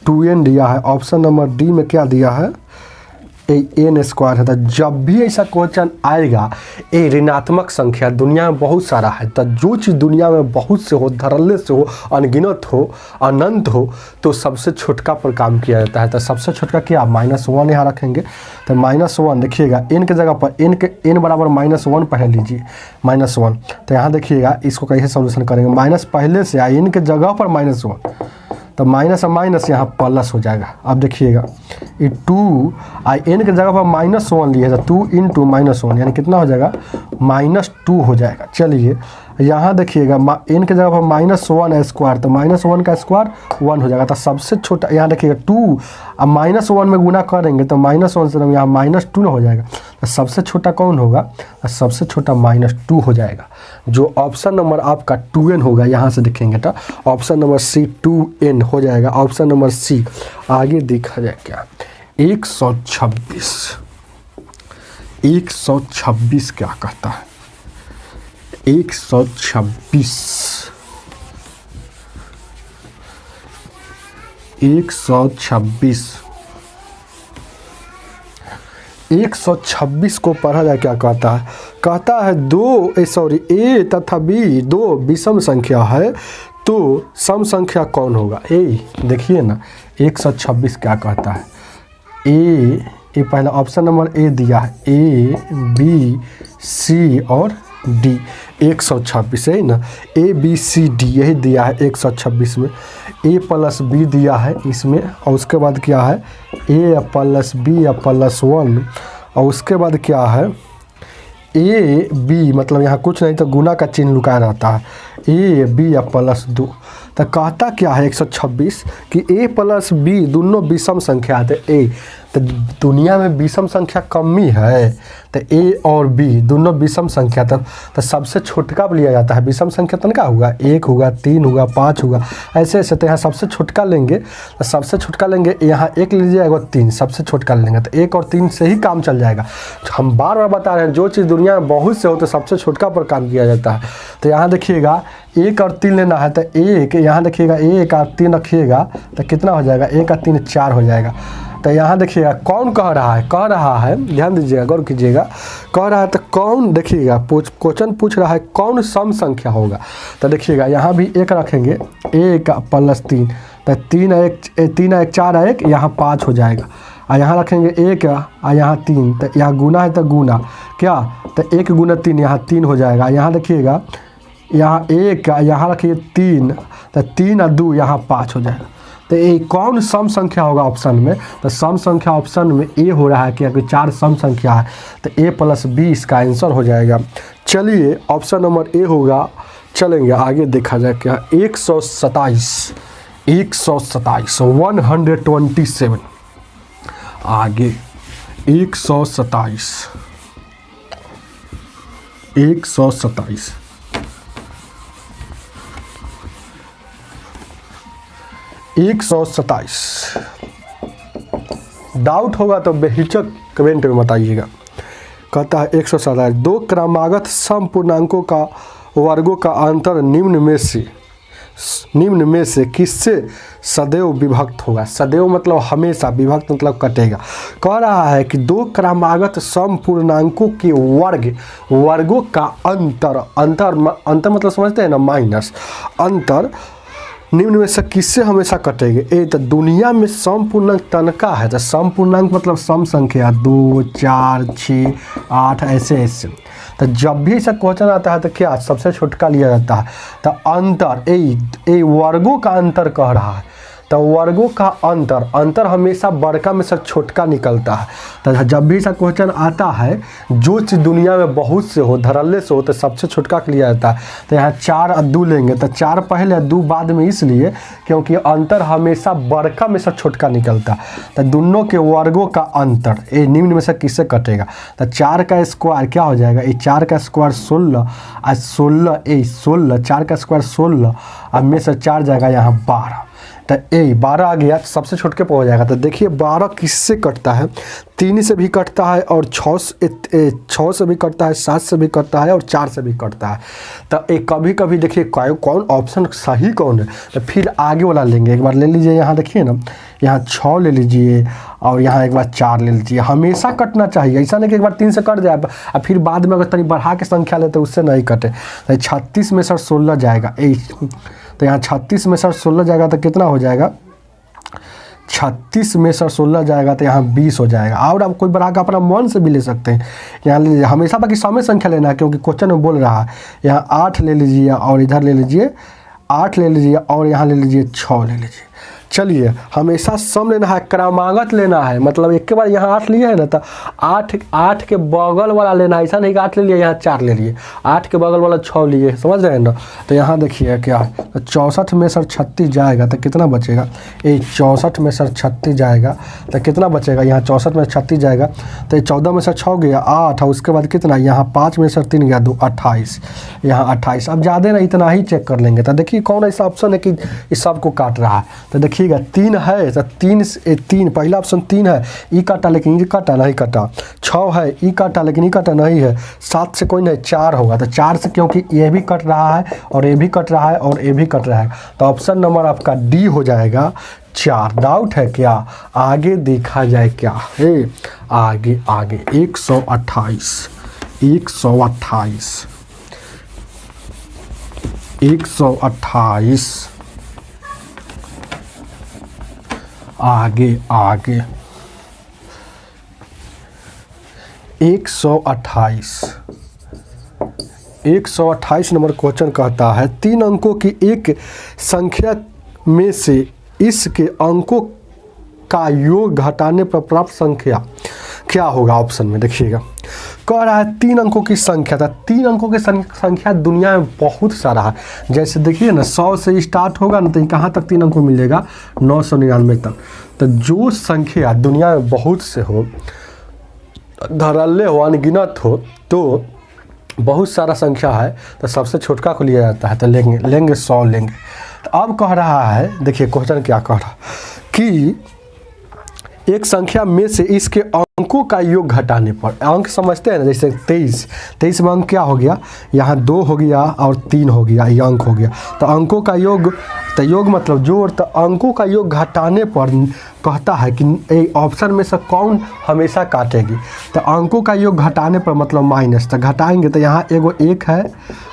2n दिया है, ऑप्शन नंबर डी में क्या दिया है, n² है। तो जब भी ऐसा क्वेश्चन आएगा ए ऋणात्मक संख्या दुनिया में बहुत सारा है, तो जो चीज़ दुनिया में बहुत से हो, धड़ल्ले से हो, अनगिनत हो, अनंत हो, तो सबसे छोटका पर काम किया जाता है। तो सबसे छोटका क्या, -1 यहाँ रखेंगे। तो -1 देखिएगा n के जगह पर n बराबर -1 पढ़ लीजिए, -1। तो यहाँ देखिएगा इसको कैसे सोल्यूशन करेंगे, माइनस पहले से आ, n के जगह पर -1, तो माइनस और माइनस यहाँ प्लस हो जाएगा। अब देखिएगा ये 2 n के जगह पर -1 लिए तो 2 × -1 यानी कितना हो जाएगा, -2 हो जाएगा। चलिए यहाँ देखिएगा n के जगह पर -1² तो -1 का स्क्वायर 1 हो जाएगा। तो सबसे छोटा यहाँ देखिएगा 2 अब -1 में गुना करेंगे तो -1 से यहाँ -2 हो जाएगा। तो सबसे छोटा कौन होगा, सबसे छोटा -2 हो जाएगा, जो ऑप्शन नंबर आपका 2n होगा। यहाँ से देखेंगे तो ऑप्शन नंबर सी 2n हो जाएगा, ऑप्शन नंबर सी। आगे देखा जाए क्या, 126 क्या कहता है, 126 126 को पढ़ा जाए क्या कहता है, कहता है ए तथा बी 2 विषम संख्या है तो सम संख्या कौन होगा। ए देखिए ना 126 क्या कहता है, ए पहला ऑप्शन नंबर ए दिया है, ए बी सी और डी 126 है ना, ए बी सी डी यही दिया है 126 में। ए प्लस बी दिया है इसमें, और उसके बाद क्या है ए प्लस बी प्लस 1, और उसके बाद क्या है ए बी, मतलब यहाँ कुछ नहीं तो गुना का चिन्ह लुकाया रहता है, ए बी प्लस 2। तो कहता क्या है 126 कि ए प्लस बी दोनों विषम संख्या है। ए तो दुनिया में विषम संख्या कम ही है, तो ए और बी दोनों विषम संख्या तो सबसे छोटका लिया जाता है। विषम संख्या तनका होगा, 1 होगा, 3 होगा, 5 होगा, ऐसे ऐसे। तो यहाँ सबसे छोटका लेंगे, तो सबसे छोटका लेंगे, यहाँ 1 लीजिए और 3 सबसे छोटका लेंगे, तो 1 और 3 से ही काम चल जाएगा। हम बार बार बता रहे हैं जो चीज़ दुनिया में बहुत से हो तो सबसे छोटका पर काम किया जाता है। तो यहाँ देखिएगा 1 और 3 लेना है, तो 1 यहाँ देखिएगा 1 और 3 रखिएगा तो कितना हो जाएगा, 1 और 3 4 हो जाएगा। तो तो यहाँ देखिएगा कौन कह रहा है ध्यान दीजिएगा, गौर कीजिएगा, कह रहा है तो कौन, देखिएगा क्वेश्चन पूछ रहा है कौन सम संख्या होगा। तो देखिएगा यहाँ भी एक रखेंगे, एक प्लस 3, तो 3 1 4 1, यहाँ 5 हो जाएगा। और यहाँ रखेंगे 1 और यहाँ 3, तो यहाँ गुना है तो गुना क्या, तो 1 गुना 3 यहाँ 3 हो जाएगा। यहाँ देखिएगा यहाँ 1 यहाँ रखिए 3, तो 3 और 2 यहाँ 5 हो जाएगा। तो ये कौन सम संख्या होगा ऑप्शन में, तो सम संख्या ऑप्शन में ए हो रहा है कि अगर 4 सम संख्या है तो a + b इसका आंसर हो जाएगा। चलिए ऑप्शन नंबर ए होगा। चलेंगे आगे देखा जाए क्या, 127 127 आगे 127 डाउट होगा तो बेहिचक कमेंट में बताइएगा। कहता है 127 दो क्रमागत सम पूर्णांकों का वर्गों का अंतर निम्न में से किससे सदैव विभक्त होगा। सदैव मतलब हमेशा, विभक्त मतलब कटेगा। कह रहा है कि दो क्रमागत सम पूर्णांकों के वर्गों का अंतर मतलब समझते हैं ना, माइनस अंतर निम्न में से किससे हमेशा कटेंगे। ए तो दुनिया में सम पूर्णांक तनका है, तो सम पूर्णांक मतलब सम संख्या 2 4 6 8 ऐसे। तो जब भी ऐसा क्वेश्चन आता है तो क्या सबसे छोटका लिया जाता है। तो अंतर ए वर्गों का अंतर कह रहा है, तो वर्गों का अंतर हमेशा बड़का में से छोटका निकलता है। तो जब भी ऐसा क्वेश्चन आता है जो चीज़ दुनिया में बहुत से हो, धड़ल्ले से हो, तो सबसे छोटका लिया जाता है। तो यहाँ 4 और 2 लेंगे, तो 4 पहले 2 बाद में, इसलिए क्योंकि अंतर हमेशा बड़का में से छोटका निकलता है। तो दोनों के वर्गों का अंतर ये निम्न में से किससे कटेगा। तो 4 का स्क्वायर क्या हो जाएगा, ये 4 का स्क्वायर 16 और 16 4 का स्क्वायर 16 और में से 4 जाएगा यहाँ 12। तो ए 12 आ गया, सबसे छोटके पर हो जाएगा। तो देखिए 12 किससे कटता है, 3 से भी कटता है और 6 से भी कटता है, 7 से भी कटता है और 4 से भी कटता है। तो एक कभी कभी देखिए कौन ऑप्शन सही कौन है, तो फिर आगे वाला लेंगे। एक बार ले लीजिए, यहाँ देखिए ना, यहाँ 6 ले लीजिए और यहाँ एक बार 4 ले लीजिए। हमेशा कटना चाहिए, ऐसा नहीं कि एक बार 3 से कट जाए और फिर बाद में अगर तनी बढ़ा के संख्या ले तो उससे नहीं कटे। तो 36 में सर 16 जाएगा, तो यहाँ 36 में सर 16 जाएगा तो कितना हो जाएगा, 36 में सर 16 जाएगा तो यहाँ 20 हो जाएगा। और आप कोई बढ़ा के अपना मन से भी ले सकते हैं, यहाँ ले लीजिए। हमेशा बाकी समय संख्या लेना है क्योंकि क्वेश्चन में बोल रहा है। यहाँ 8 ले लीजिए और इधर ले लीजिए 8 ले लीजिए और यहाँ ले लीजिए 6 ले लीजिए। चलिए हमेशा सम लेना है, क्रमागत लेना है, मतलब एक के बाद यहाँ 8 लिए है ना, तो 8 के बगल वाला लेना है। ऐसा नहीं कि 8 ले लिया यहाँ 4 ले लिए, 8 के बगल वाला 6 लिए, समझ रहे हैं ना। तो यहाँ देखिए क्या है, तो 64 में सर 36 जाएगा तो कितना बचेगा, ये 64 में सर 36 जाएगा तो कितना बचेगा, यहाँ 64 में 36 जाएगा तो 14 में सर 6 गया 8 और उसके बाद कितना, यहाँ 5 में सर 3 गया 2 28, यहाँ 28। अब ज़्यादा ना इतना ही चेक कर लेंगे। तो देखिए कौन ऐसा ऑप्शन है कि इस सब को काट रहा है। तो देखिएगा 3 है, तो 3 पहला ऑप्शन 3 है, ई काटा लेकिन ई काटा नहीं काटा। 6 है, ई काटा लेकिन ई काटा नहीं है। 7 से कोई नहीं, 4 होगा, तो 4 से क्योंकि ये भी कट रहा है और ये भी कट रहा है और ये भी कट रहा है, तो ऑप्शन नंबर आपका डी हो जाएगा 4। डाउट है क्या, आगे देखा जाए क्या है, आगे 128 आगे 128 नंबर क्वेश्चन कहता है 3 अंकों की एक संख्या में से इसके अंकों का योग घटाने पर प्राप्त संख्या क्या होगा। ऑप्शन में देखिएगा कह रहा है 3 अंकों की संख्या, था 3 अंकों की संख्या दुनिया में बहुत सारा है। जैसे देखिए ना 100 से स्टार्ट होगा ना, तो कहाँ तक 3 अंकों मिलेगा, 999 तक। तो जो संख्या दुनिया में बहुत से हो, धड़ल्ले हो, अनगिनत हो, तो बहुत सारा संख्या है, तो सबसे छोटका को लिया जाता है। तो लेंगे 100 लेंगे। तो अब कह रहा है, देखिए क्वेश्चन क्या कह रहा कि एक संख्या में से इसके अंकों का योग घटाने पर, अंक समझते हैं ना, जैसे 23 में अंक क्या हो गया, यहाँ 2 हो गया और 3 हो गया, ये अंक हो गया। तो अंकों का योग तो योग मतलब जोड़, तो अंकों का योग घटाने पर कहता है कि ऑप्शन में से कौन हमेशा काटेगी। तो अंकों का योग घटाने पर मतलब माइनस, तो घटाएंगे तो यहाँ एगो 1 है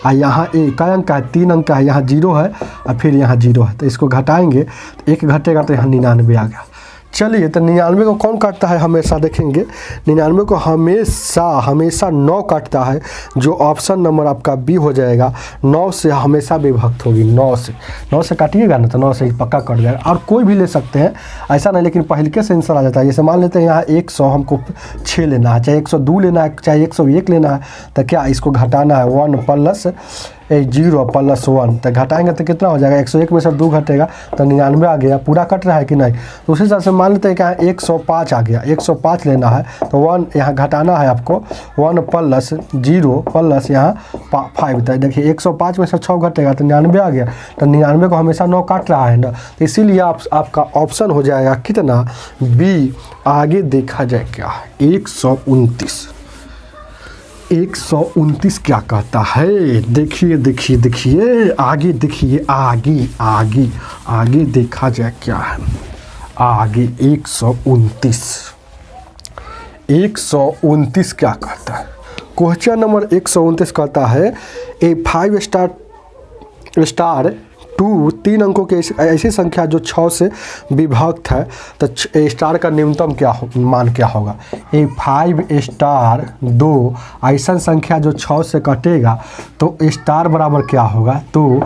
और यहाँ कई अंक है, 3 अंक है, यहाँ 0 है और फिर यहाँ 0 है, तो इसको घटाएंगे तो 1 घटेगा तो यहाँ 99 आ गया। चलिए, तो 99 को कौन काटता है हमेशा, देखेंगे 99 को हमेशा 9 काटता है, जो ऑप्शन नंबर आपका बी हो जाएगा। 9 से हमेशा विभक्त होगी, 9 से काटिएगा ना तो 9 से पक्का कट जाएगा। और कोई भी ले सकते हैं, ऐसा नहीं, लेकिन पहले के से आंसर आ जाता है। जैसे मान लेते हैं यहाँ 100 हमको 6 लेना है, चाहे 102 लेना है, चाहे 101 लेना है, तो क्या इसको घटाना है 1 प्लस 0 प्लस 1, तो घटाएंगे तो कितना हो जाएगा, 101 में से 2 घटेगा तो 99 आ गया। पूरा कट रहा है कि नहीं, तो उसी हिसाब से मान लेते हैं कि यहाँ 105 आ गया, 105 लेना है तो 1 यहाँ घटाना है आपको, 1 प्लस 0 प्लस यहाँ 5, तो देखिए 105 में से 6 घटेगा तो 99 आ गया। तो 99 को हमेशा 9 काट रहा है ना, तो इसीलिए आपका ऑप्शन हो जाएगा कितना, बी। आगे देखा जाए क्या है, 129 क्या कहता है, देखिए आगे देखिए, आगे देखा जाए क्या है। आगे 129 क्या कहता है। क्वेश्चन नंबर 129 कहता है ए 5 स्टार 2 3 अंकों के ऐसी संख्या जो 6 से विभक्त है, तो स्टार का न्यूनतम मान क्या होगा। ए 5 स्टार 2 ऐसा संख्या जो 6 से कटेगा तो स्टार बराबर क्या होगा, तो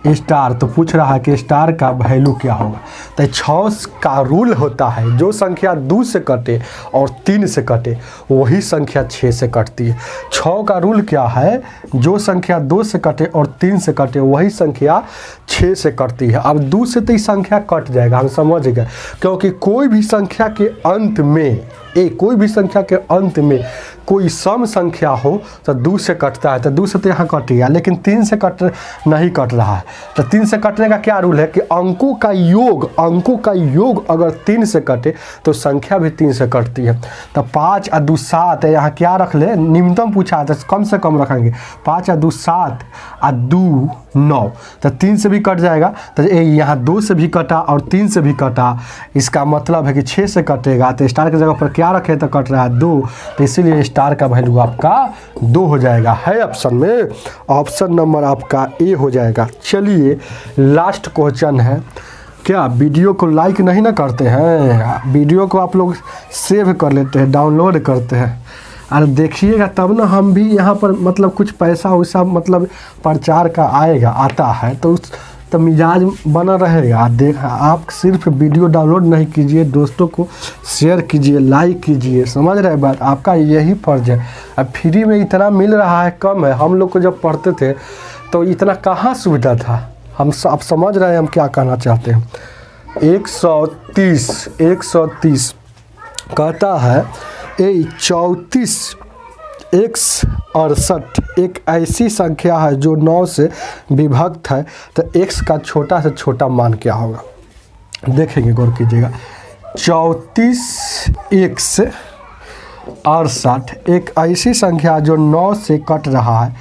स्टार, तो पूछ रहा है कि स्टार का वैल्यू क्या होगा। तो 6 का रूल होता है जो संख्या 2 से कटे और 3 से कटे वही संख्या 6 से कटती है। 6 का रूल क्या है, जो संख्या 2 से कटे और 3 से कटे वही संख्या 6 से कटती है। अब 2 से तो ये संख्या कट जाएगा, हम समझ गए, क्योंकि कोई भी संख्या के अंत में कोई सम संख्या हो तो 2 से कटता है, तो 2 से तो यहाँ कट गया, लेकिन 3 से नहीं कट रहा है। तो 3 से कटने का क्या रूल है कि अंकों का योग अगर 3 से कटे तो संख्या भी 3 से कटती है। तो 5 और 2 7 है, यहाँ क्या रख ले, न्यूनतम पूछा है तो कम से कम रखेंगे। 5 और 2 7 और 2 9, तो 3 से भी कट जाएगा, तो यहाँ 2 से भी कटा और 3 से भी कटा, इसका मतलब है कि 6 से कटेगा। तो स्टार की जगह पर क्या रखे तो कट रहा है 2, तो इसीलिए स्टार का वैल्यू आपका 2 हो जाएगा। है ऑप्शन में, ऑप्शन नंबर आपका ए हो जाएगा। चलिए, लास्ट क्वेश्चन है। क्या वीडियो को लाइक नहीं ना करते हैं, वीडियो को आप लोग सेव कर लेते हैं, डाउनलोड करते हैं, अरे देखिएगा तब ना हम भी यहाँ पर मतलब कुछ पैसा वैसा मतलब प्रचार का आता है तो मिजाज बना रहेगा। आप सिर्फ वीडियो डाउनलोड नहीं कीजिए, दोस्तों को शेयर कीजिए, लाइक कीजिए, समझ रहे बात, आपका यही फर्ज है। अब फ्री में इतना मिल रहा है, कम है। हम लोग को जब पढ़ते थे तो इतना कहाँ सुविधा था, आप समझ रहे हैं हम क्या कहना चाहते हैं। 130 कहता है 34 x 68 एक ऐसी संख्या है जो 9 से विभक्त है, तो x का छोटा से छोटा मान क्या होगा। देखेंगे, गौर कीजिएगा। 34 x 68 एक ऐसी संख्या जो 9 से कट रहा है,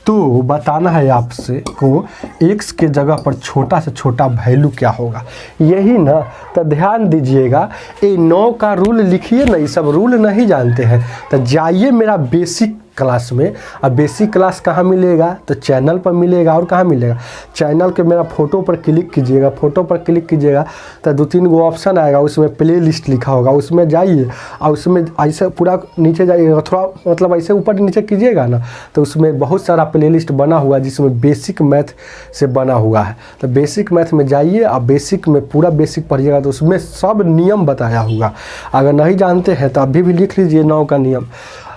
तो बताना है आपसे को x के जगह पर छोटा से छोटा वैल्यू क्या होगा। यही ना, तो ध्यान दीजिएगा, ये 9 का रूल लिखिए ना, ये सब रूल नहीं जानते हैं तो जाइए मेरा बेसिक क्लास में। अब बेसिक क्लास कहाँ मिलेगा, तो चैनल पर मिलेगा। और कहाँ मिलेगा, चैनल के मेरा फ़ोटो पर क्लिक कीजिएगा, फ़ोटो पर क्लिक कीजिएगा तो 2-3 गो ऑप्शन आएगा, उसमें प्ले लिस्ट लिखा होगा, उसमें जाइए और उसमें ऐसे पूरा नीचे जाइएगा, थोड़ा मतलब ऐसे ऊपर नीचे कीजिएगा ना, तो उसमें बहुत सारा प्ले लिस्ट बना हुआ है जिसमें बेसिक मैथ से बना हुआ है। तो बेसिक मैथ में जाइए और बेसिक में पूरा बेसिक पढ़िएगा, तो उसमें सब नियम बताया हुआ। अगर नहीं जानते हैं तो अभी भी लिख लीजिए 9 का नियम,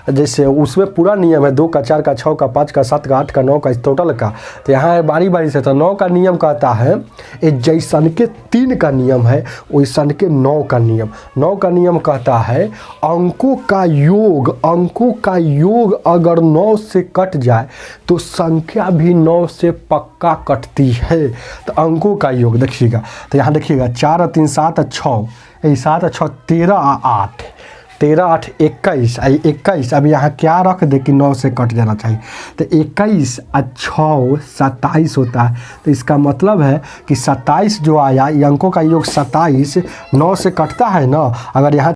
जैसे उसमें पूरा नियम है 2 का 4 का 6 का 5 का 7 का 8 का 9 का टोटल का। तो यहाँ है बारी बारी से। तो 9 का नियम कहता है जैसन के 3 का नियम है वैसन के 9 का नियम। 9 का नियम कहता है अंकों का योग अगर 9 से कट जाए तो संख्या भी 9 से पक्का कटती है। तो अंकों का योग देखिएगा, तो यहाँ देखिएगा 4 और 3 7 और 6, 7 और 6 13 और 8, 13 8 21, 21। अब यहाँ क्या रख दे कि 9 से कट जाना चाहिए, तो 21 और 6 27 होता है। तो इसका मतलब है कि 27 जो आया, ये अंकों का योग 27 9 से कटता है ना। अगर यहाँ